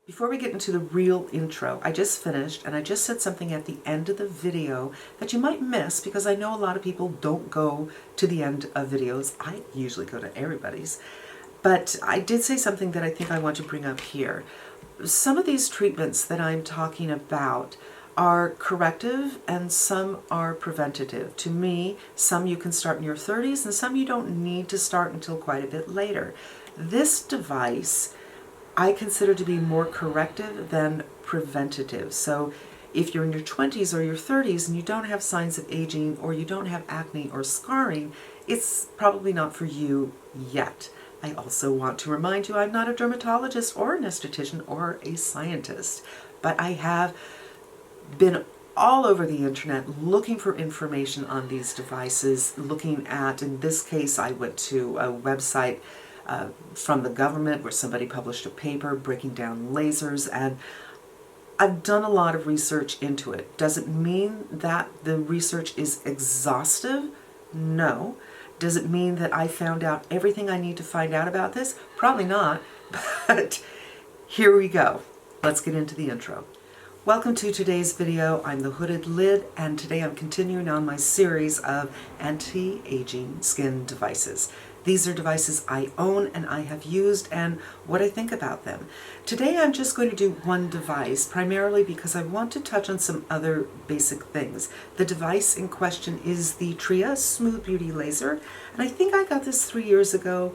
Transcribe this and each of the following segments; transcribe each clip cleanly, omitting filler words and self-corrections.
Before we get into the real intro, I just finished and I just said something at the end of the video that you might miss because I know a lot of people don't go to the end of videos. I usually go to everybody's. But I did say something that I think I want to bring up here. Some of these treatments that I'm talking about are corrective and some are preventative. To me, some you can start in your 30s and some you don't need to start until quite a bit later. This device I consider to be more corrective than preventative. So if you're in your 20s or your 30s and you don't have signs of aging or you don't have acne or scarring, it's probably not for you yet. I also want to remind you I'm not a dermatologist or an esthetician or a scientist, but I have been all over the internet looking for information on these devices, looking at, in this case, I went to a website from the government where somebody published a paper breaking down lasers, and I've done a lot of research into it. Does it mean that the research is exhaustive? No. Does it mean that I found out everything I need to find out about this? Probably not, but here we go. Let's get into the intro. Welcome to today's video. I'm the Hooded Lid, and today I'm continuing on my series of anti-aging skin devices. These are devices I own and I have used and what I think about them. Today I'm just going to do one device, primarily because I want to touch on some other basic things. The device in question is the Tria Smoothbeauty laser, and I think I got this 3 years ago,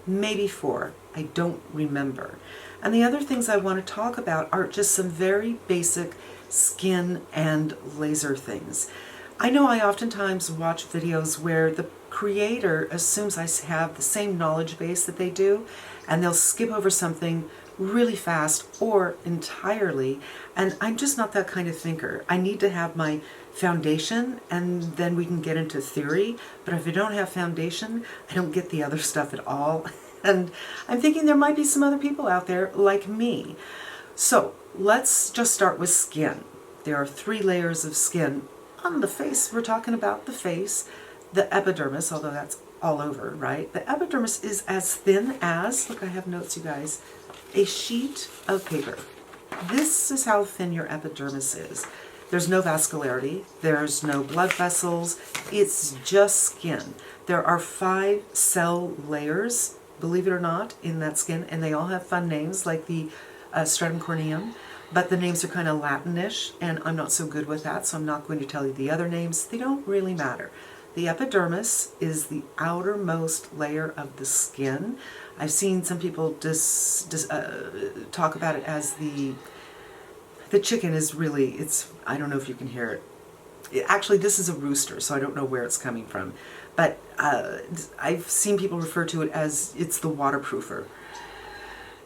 maybe 4. I don't remember. And the other things I want to talk about are just some very basic skin and laser things. I know I oftentimes watch videos where the creator assumes I have the same knowledge base that they do, and they'll skip over something really fast or entirely, and I'm just not that kind of thinker. I need to have my foundation and then we can get into theory, but if I don't have foundation, I don't get the other stuff at all. And I'm thinking there might be some other people out there like me. So let's just start with skin. There are 3 layers of skin on the face. We're talking about the face, the epidermis, although that's all over, right? The epidermis is as thin as, look, I have notes, you guys, a sheet of paper. This is how thin your epidermis is. There's no vascularity, there's no blood vessels, it's just skin. There are 5 cell layers, believe it or not, in that skin, and they all have fun names like the stratum corneum, but the names are kind of Latinish, and I'm not so good with that, so I'm not going to tell you the other names. They don't really matter. The epidermis is the outermost layer of the skin. I've seen some people talk about it as the chicken is really, I don't know if you can hear it. Actually, this is a rooster, so I don't know where it's coming from. But I've seen people refer to it as it's the waterproofer.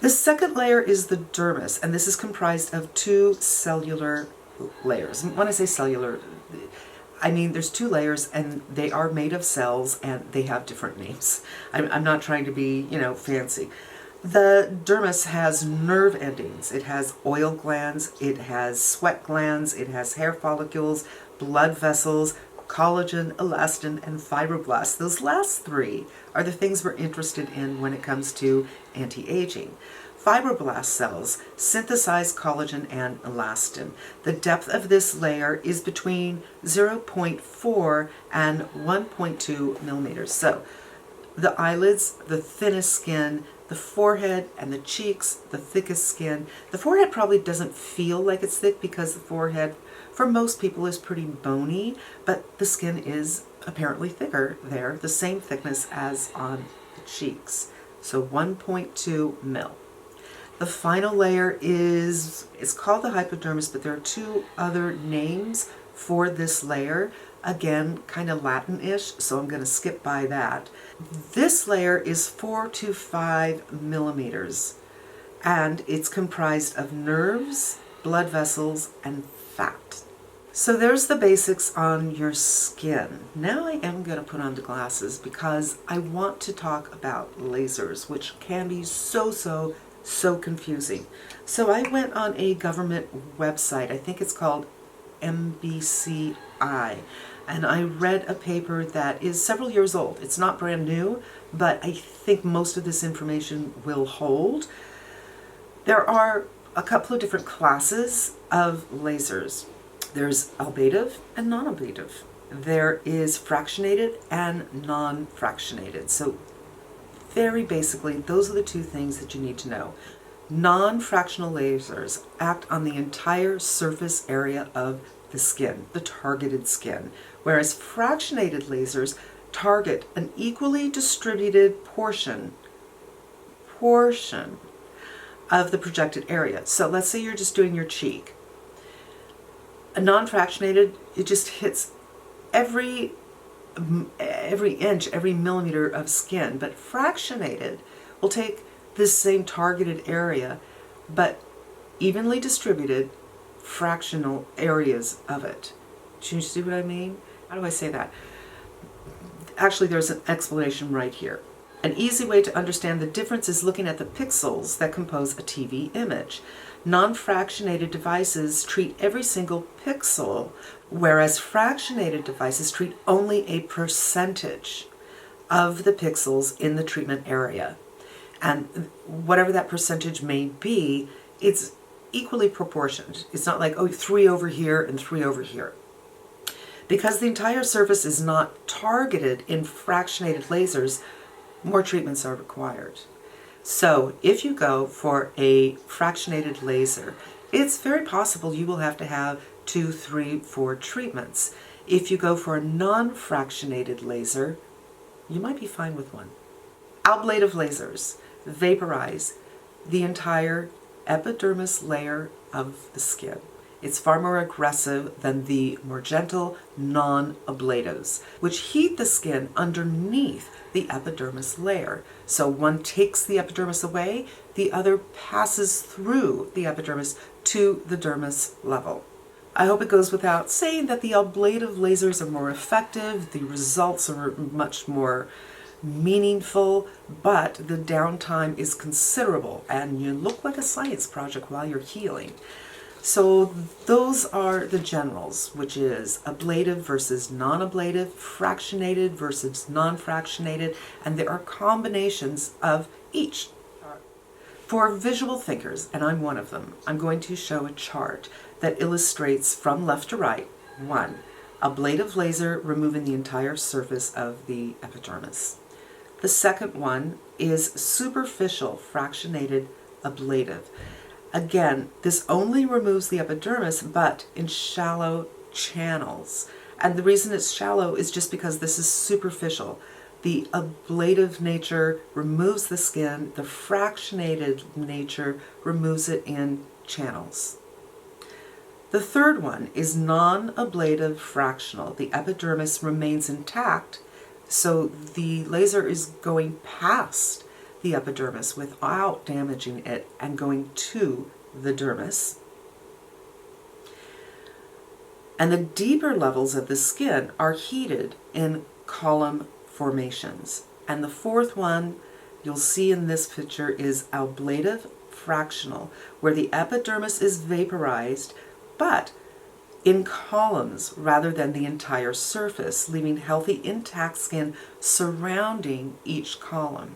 The second layer is the dermis, and this is comprised of 2 cellular layers. And when I say cellular, I mean there's 2 layers and they are made of cells and they have different names. I'm not trying to be, fancy. The dermis has nerve endings. It has oil glands, it has sweat glands, it has hair follicles, blood vessels, collagen, elastin, and fibroblasts. Those last 3 are the things we're interested in when it comes to anti-aging. Fibroblast cells synthesize collagen and elastin. The depth of this layer is between 0.4 and 1.2 millimeters. So the eyelids, the thinnest skin, the forehead and the cheeks, the thickest skin. The forehead probably doesn't feel like it's thick because the forehead for most people is pretty bony, but the skin is apparently thicker there, the same thickness as on the cheeks. So 1.2 mil. The final layer it's called the hypodermis, but there are 2 other names for this layer. Again, kind of Latin-ish, so I'm going to skip by that. This layer is 4 to 5 millimeters, and it's comprised of nerves, blood vessels, and fat. So there's the basics on your skin. Now I am going to put on the glasses because I want to talk about lasers, which can be so confusing. So I went on a government website, I think it's called MBCI, and I read a paper that is several years old. It's not brand new, but I think most of this information will hold. There are a couple of different classes of lasers. There's ablative and non-ablative. There is fractionated and non-fractionated. So very basically, those are the two things that you need to know. Non-fractional lasers act on the entire surface area of the skin, the targeted skin, whereas fractionated lasers target an equally distributed portion of the projected area. So let's say you're just doing your cheek. A non-fractionated, it just hits every inch, every millimeter of skin, but fractionated will take this same targeted area, but evenly distributed fractional areas of it. Do you see what I mean? How do I say that? Actually, there's an explanation right here. An easy way to understand the difference is looking at the pixels that compose a TV image. Non-fractionated devices treat every single pixel, whereas fractionated devices treat only a percentage of the pixels in the treatment area. And whatever that percentage may be, it's equally proportioned. It's not like, oh, 3 over here and 3 over here. Because the entire surface is not targeted in fractionated lasers, more treatments are required. So if you go for a fractionated laser, it's very possible you will have to have 2, 3, 4 treatments. If you go for a non-fractionated laser, you might be fine with one. Ablative lasers vaporize the entire epidermis layer of the skin. It's far more aggressive than the more gentle non-ablatives, which heat the skin underneath the epidermis layer. So one takes the epidermis away, the other passes through the epidermis to the dermis level. I hope it goes without saying that the ablative lasers are more effective, the results are much more meaningful, but the downtime is considerable and you look like a science project while you're healing. So those are the generals, which is ablative versus non-ablative, fractionated versus non-fractionated, and there are combinations of each. For visual thinkers, and I'm one of them, I'm going to show a chart that illustrates from left to right. 1, ablative laser removing the entire surface of the epidermis. The second one is superficial fractionated ablative. Again, this only removes the epidermis, but in shallow channels. And the reason it's shallow is just because this is superficial. The ablative nature removes the skin, the fractionated nature removes it in channels. The third one is non-ablative fractional. The epidermis remains intact, so the laser is going past the epidermis without damaging it and going to the dermis. And the deeper levels of the skin are heated in column formations. And the fourth one you'll see in this picture is ablative fractional, where the epidermis is vaporized, but in columns rather than the entire surface, leaving healthy intact skin surrounding each column.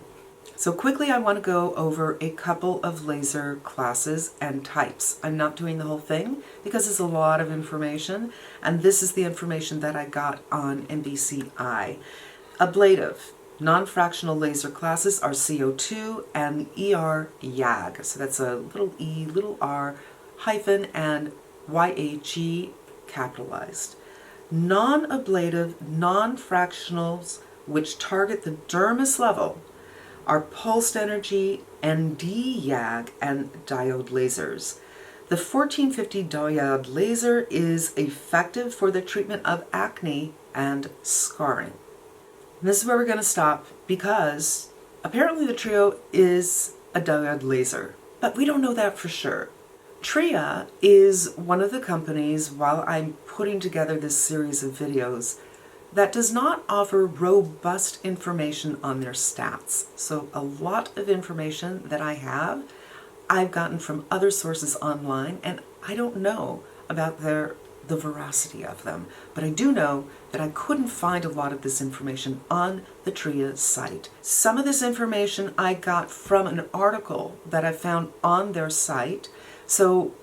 So quickly I want to go over a couple of laser classes and types. I'm not doing the whole thing because it's a lot of information, and this is the information that I got on NBCI. Ablative, non-fractional laser classes are CO2 and ER YAG. So that's a little e, little r, hyphen, and YAG capitalized. Non-ablative, non-fractionals, which target the dermis level, are pulsed energy, ND YAG, and diode lasers. The 1450 diode laser is effective for the treatment of acne and scarring. And this is where we're going to stop because apparently the Trio is a diode laser, but we don't know that for sure. Tria is one of the companies, while I'm putting together this series of videos, that does not offer robust information on their stats. So a lot of information that I have, I've gotten from other sources online, and I don't know about the veracity of them. But I do know that I couldn't find a lot of this information on the Tria site. Some of this information I got from an article that I found on their site, So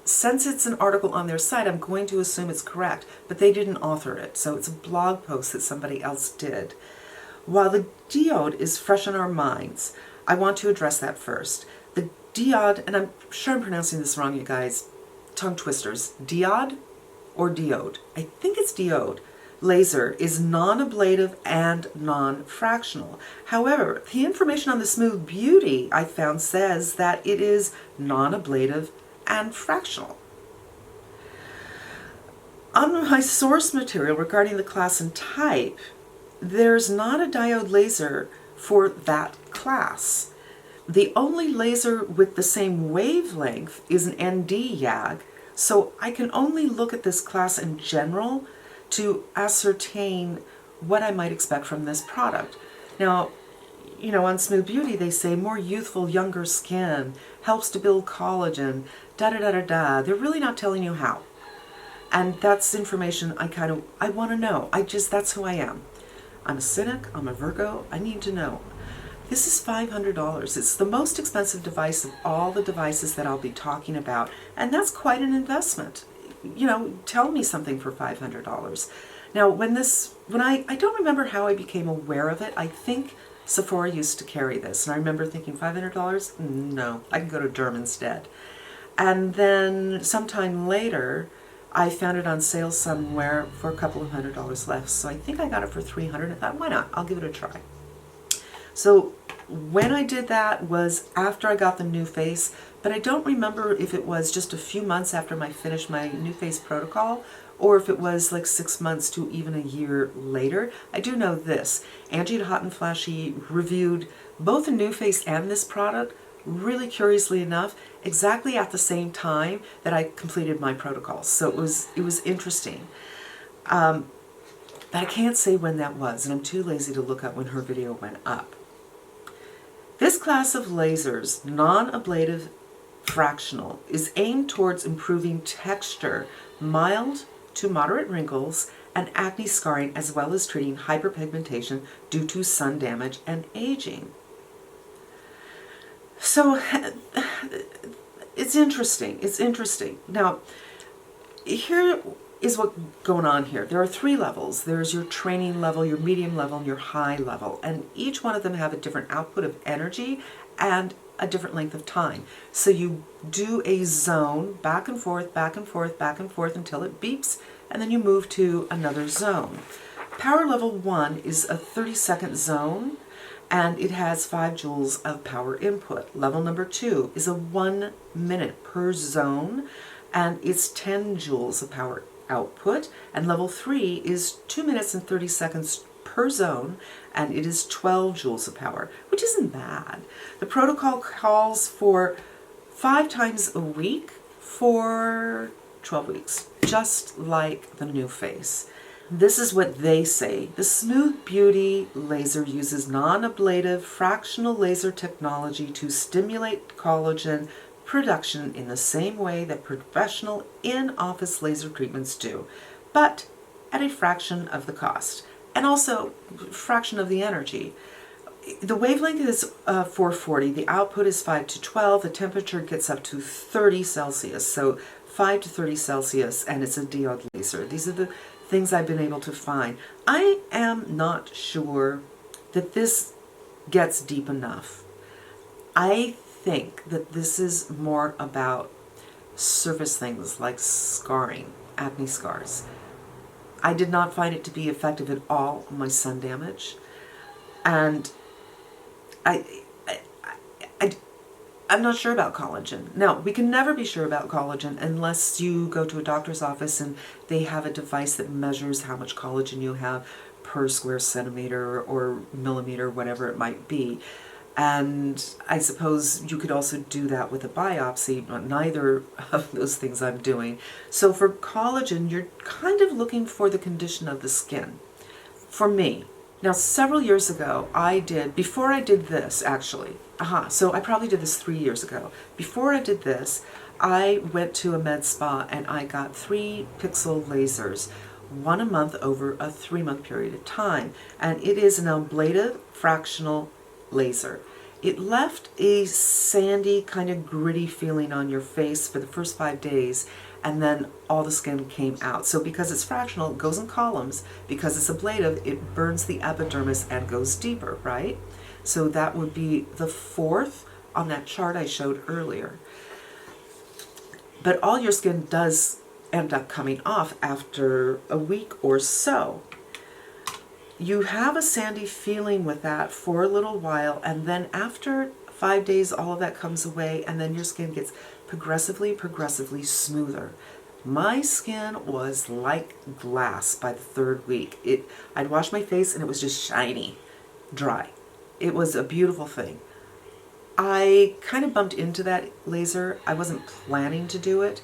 since it's an article on their site, I'm going to assume it's correct, but they didn't author it. So it's a blog post that somebody else did. While the diode is fresh on our minds, I want to address that first. The diode, and I'm sure I'm pronouncing this wrong, you guys, tongue twisters, diode or diode? I think it's diode. Laser is non-ablative and non-fractional. However, the information on the Smoothbeauty I found says that it is non-ablative and fractional. On my source material regarding the class and type, there's not a diode laser for that class. The only laser with the same wavelength is an ND YAG, so I can only look at this class in general to ascertain what I might expect from this product. Now, you know, on Smoothbeauty they say more youthful, younger skin, helps to build collagen, da-da-da-da-da. They're really not telling you how. And that's information I want to know. That's who I am. I'm a cynic, I'm a Virgo, I need to know. This is $500. It's the most expensive device of all the devices that I'll be talking about, and that's quite an investment. You know, tell me something for $500. Now, when I don't remember how I became aware of it. I think Sephora used to carry this, and I remember thinking $500? No, I can go to Derm instead. And then sometime later, I found it on sale somewhere for a couple of $100 less. So I think I got it for $300. I thought, why not? I'll give it a try. So when I did that was after I got the NuFace, but I don't remember if it was just a few months after I finished my NuFace protocol or if it was like 6 months to even a year later. I do know this. Angie the Hot and Flashy reviewed both the NuFace and this product, really curiously enough, exactly at the same time that I completed my protocols. So it was interesting. But I can't say when that was, and I'm too lazy to look up when her video went up. This class of lasers, non-ablative fractional, is aimed towards improving texture, mild to moderate wrinkles, and acne scarring, as well as treating hyperpigmentation due to sun damage and aging. So it's interesting. It's interesting. Now, here is what's going on here. There are 3 levels. There's your training level, your medium level, and your high level. And each one of them have a different output of energy and a different length of time. So you do a zone back and forth, back and forth, back and forth until it beeps, and then you move to another zone. Power level 1 is a 30-second zone, and it has 5 joules of power input. Level number 2 is a 1 minute per zone, and it's 10 joules of power output. And level 3 is 2 minutes and 30 seconds per zone, and it is 12 joules of power, which isn't bad. The protocol calls for 5 times a week for 12 weeks, just like the NuFace. This is what they say. The Smoothbeauty laser uses non-ablative fractional laser technology to stimulate collagen production in the same way that professional in-office laser treatments do, but at a fraction of the cost, and also fraction of the energy. The wavelength is 440, the output is 5 to 12, the temperature gets up to 30 Celsius, so 5 to 30 Celsius, and it's a diode laser. These are the things I've been able to find. I am not sure that this gets deep enough. I think that this is more about surface things like scarring, acne scars. I did not find it to be effective at all on my sun damage, and I'm not sure about collagen. Now, we can never be sure about collagen unless you go to a doctor's office and they have a device that measures how much collagen you have per square centimeter or millimeter, whatever it might be. And I suppose you could also do that with a biopsy, but neither of those things I'm doing. So for collagen, you're kind of looking for the condition of the skin. For me, now several years ago, before I did this actually, so I probably did this 3 years ago. Before I did this, I went to a med spa and I got 3 pixel lasers, 1 a month over a 3-month period of time. And it is an ablative fractional laser. it left a sandy, kind of gritty feeling on your face for the first 5 days, and then all the skin came out. So because it's fractional, it goes in columns. Because it's ablative, it burns the epidermis and goes deeper, right? So that would be the 4th on that chart I showed earlier. But all your skin does end up coming off after a week or so. You have a sandy feeling with that for a little while, and then after 5 days, all of that comes away, and then your skin gets progressively smoother. My skin was like glass by the 3rd week. I'd wash my face and it was just shiny, dry. It was a beautiful thing. I kind of bumped into that laser. I wasn't planning to do it.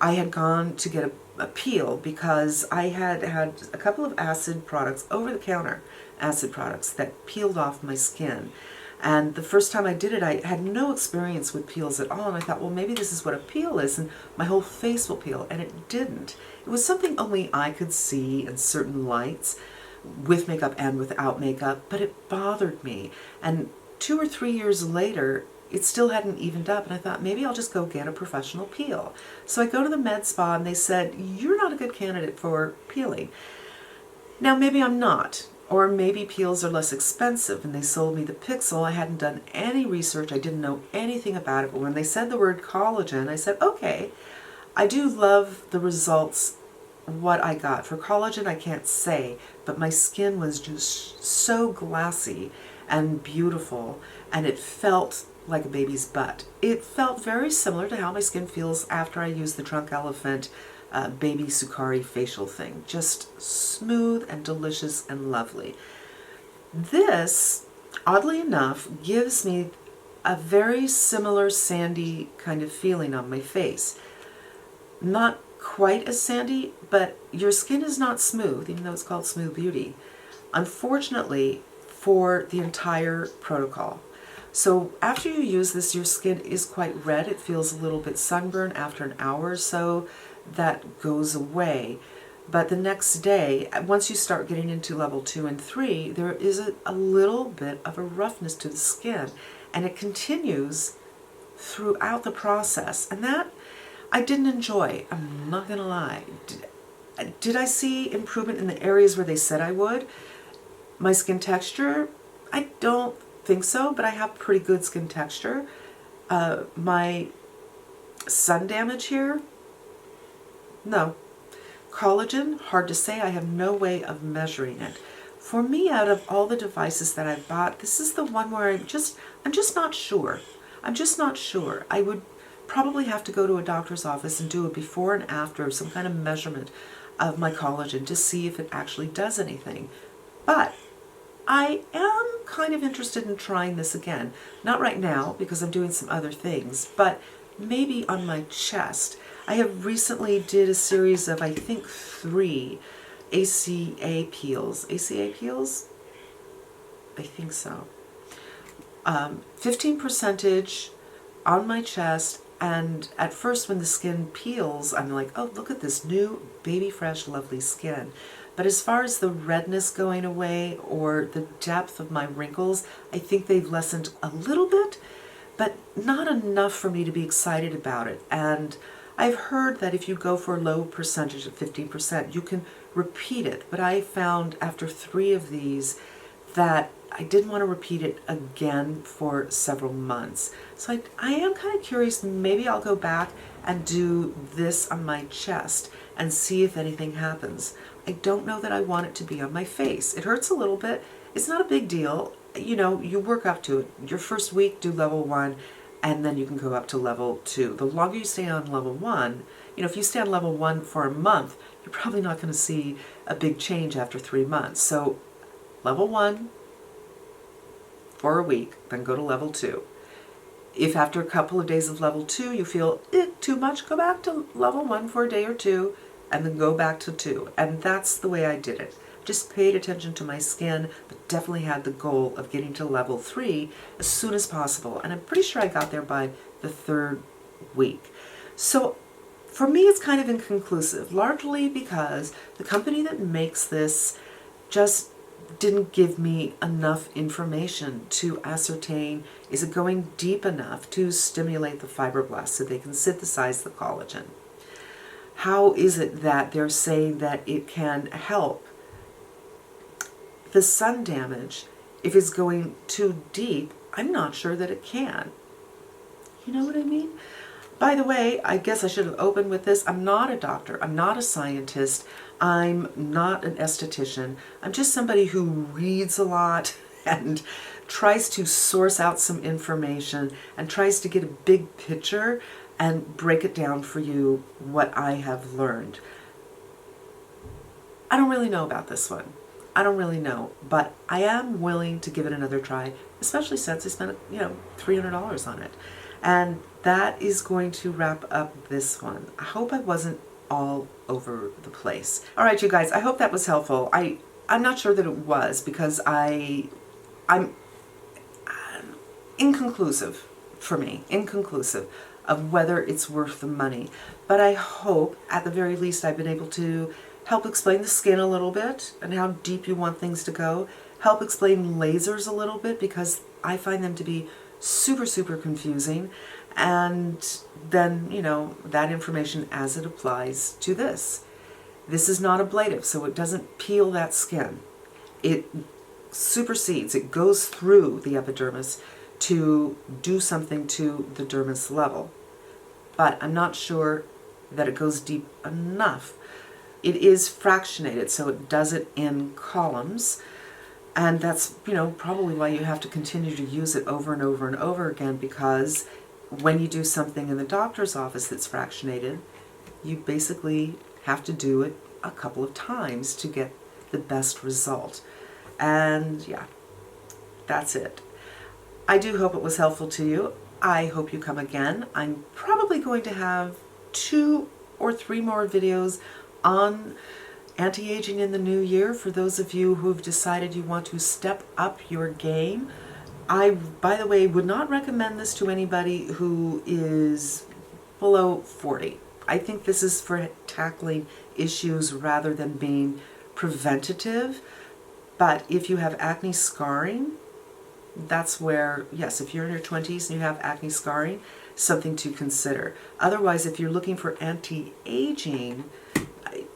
I had gone to get a peel because I had a couple of acid products, over-the-counter acid products, that peeled off my skin. And the first time I did it, I had no experience with peels at all, and I thought, well, maybe this is what a peel is, and my whole face will peel, and it didn't. It was something only I could see in certain lights, with makeup and without makeup, but it bothered me. And 2 or 3 years later, it still hadn't evened up, and I thought, maybe I'll just go get a professional peel. So I go to the med spa, and they said, you're not a good candidate for peeling. Now, maybe I'm not. Or maybe peels are less expensive, and they sold me the Pixel. I hadn't done any research. I didn't know anything about it. But when they said the word collagen, I said, okay. I do love the results, what I got. For collagen, I can't say, but my skin was just so glassy and beautiful, and it felt like a baby's butt. It felt very similar to how my skin feels after I use the Drunk Elephant baby Sukari facial thing. Just smooth and delicious and lovely. This, oddly enough, gives me a very similar sandy kind of feeling on my face. Not quite as sandy, but your skin is not smooth, even though it's called Smoothbeauty, unfortunately, for the entire protocol. So after you use this, your skin is quite red. It feels a little bit sunburned after an hour or so. That goes away. But the next day, once you start getting into level 2 and 3, there is a little bit of a roughness to the skin, and it continues throughout the process. And that I didn't enjoy. I'm not going to lie. Did I see improvement in the areas where they said I would? My skin texture, I don't think so, but I have pretty good skin texture. My sun damage here, no. Collagen, hard to say. I have no way of measuring it. For me, out of all the devices that I've bought, this is the one where I'm just not sure. I'm just not sure. I would probably have to go to a doctor's office and do a before and after, some kind of measurement of my collagen to see if it actually does anything. But I am kind of interested in trying this again. Not right now, because I'm doing some other things, but maybe on my chest. I have recently did a series of, I think, 3 ACA peels. ACA peels? I think so. 15% on my chest, and at first when the skin peels, I'm like, oh, look at this new baby fresh lovely skin. But as far as the redness going away or the depth of my wrinkles, I think they've lessened a little bit, but not enough for me to be excited about it. And I've heard that if you go for a low percentage of 15%, you can repeat it. But I found after 3 of these that I didn't want to repeat it again for several months. So I am kind of curious, maybe I'll go back and do this on my chest and see if anything happens. I don't know that I want it to be on my face. It hurts a little bit. It's not a big deal. You know, you work up to it. Your first week, do level 1, and then you can go up to level 2. The longer you stay on level 1, you know, if you stay on level 1 for a month, you're probably not going to see a big change after 3 months. So level 1 for a week, then go to level 2. If after a couple of days of level 2 you feel too much, go back to level 1 for a day or 2, and then go back to 2. And that's the way I did it. Just paid attention to my skin, but definitely had the goal of getting to level 3 as soon as possible. And I'm pretty sure I got there by the 3rd week. So for me, it's kind of inconclusive, largely because the company that makes this just didn't give me enough information to ascertain, is it going deep enough to stimulate the fibroblasts so they can synthesize the collagen? How is it that they're saying that it can help the sun damage? If it's going too deep, I'm not sure that it can. You know what I mean? By the way, I guess I should have opened with this. I'm not a doctor. I'm not a scientist. I'm not an esthetician. I'm just somebody who reads a lot and tries to source out some information and tries to get a big picture and break it down for you what I have learned. I don't really know about this one. I don't really know, but I am willing to give it another try, especially since I spent, $300 on it. And that is going to wrap up this one. I hope I wasn't all over the place. All right, you guys, I hope that was helpful. I'm not sure that it was, because I'm inconclusive for me, inconclusive of whether it's worth the money. But I hope, at the very least, I've been able to help explain the skin a little bit and how deep you want things to go, help explain lasers a little bit, because I find them to be super, super confusing. And then, that information as it applies to this. This is not ablative, so it doesn't peel that skin. It supersedes, it goes through the epidermis to do something to the dermis level. But I'm not sure that it goes deep enough. It is fractionated, so it does it in columns. And that's, probably why you have to continue to use it over and over and over again, because when you do something in the doctor's office that's fractionated, you basically have to do it a couple of times to get the best result. And yeah, that's it. I do hope it was helpful to you. I hope you come again. I'm probably going to have 2 or 3 more videos on anti-aging in the new year for those of you who've decided you want to step up your game. I, by the way, would not recommend this to anybody who is below 40. I think this is for tackling issues rather than being preventative. But if you have acne scarring, that's where, yes, if you're in your 20s and you have acne scarring, something to consider. Otherwise, if you're looking for anti-aging,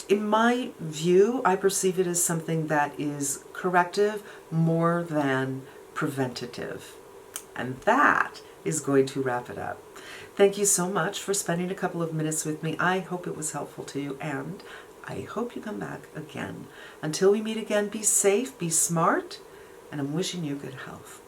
in my view, I perceive it as something that is corrective more than preventative. And that is going to wrap it up. Thank you so much for spending a couple of minutes with me. I hope it was helpful to you, and I hope you come back again. Until we meet again, be safe, be smart, and I'm wishing you good health.